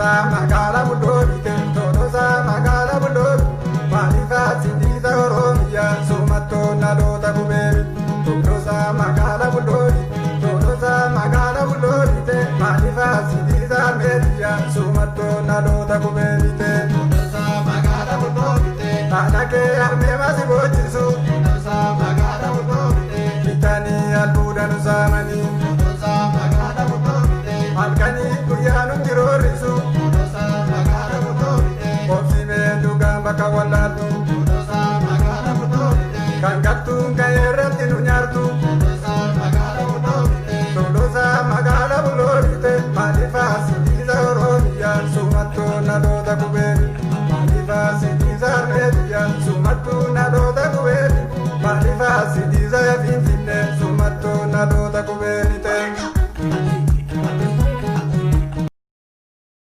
magala budori tonosa magala budori manifa sindita oromia sumato nalota kuberi tonosa magala budori manifa sindita media sumato nalota kuberi